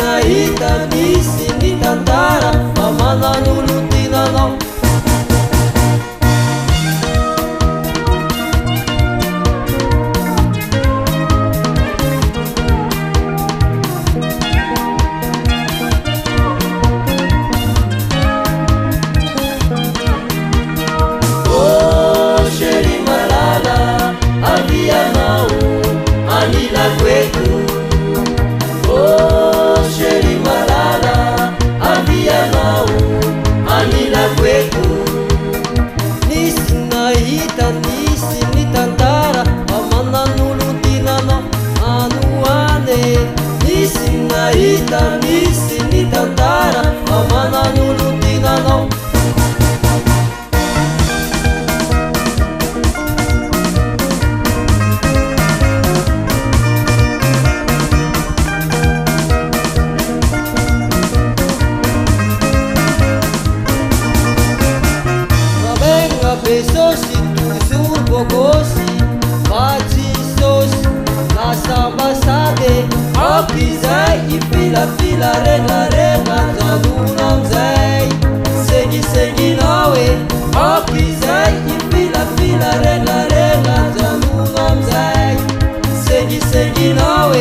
nahita nisy ny tantara fa manan'olo tinanao. Nisy nahita nisy ny tantara fa manan'olo tinanao anoane. Nisy nahita nisy ny tantara fa manan'olo tinanao. Pessosi toujours bogosy fatsy sosy lasa ambasade akizay ifilafila regnaregna janona amizay segniseginao e akizay ifilafila regnaregna janona amizay segniseginao e.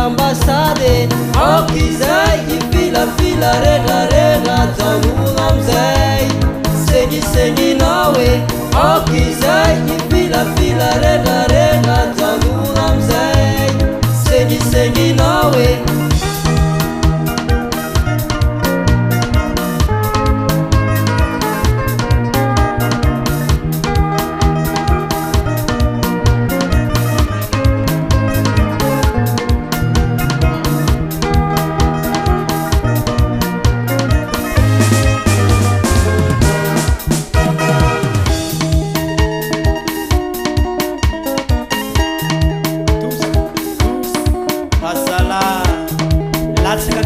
Ambasade akizay ifilafila regnaregna janona amizay segniseginao e akizay ifilafila regnaregna janona amizay segniseginao e.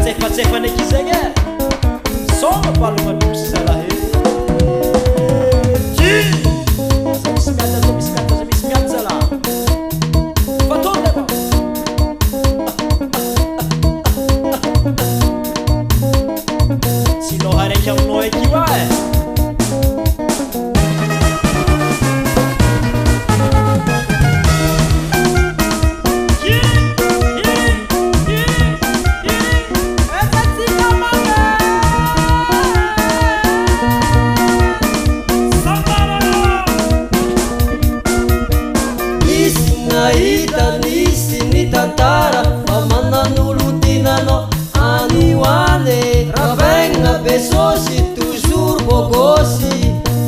Tsefa-tsefa neky zegny e soma paloma nosy zalahy misy miady zala fatony lema tsy loha raiky aminao eky io e. Nahita nisy ny tantara fa manan'olo tinanao anioane. Ravegna besosy toujours bogosy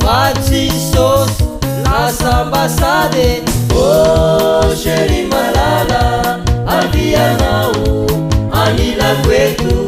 fatsy sosy lasa ambasade. Oh chéri malala avianao anilagueto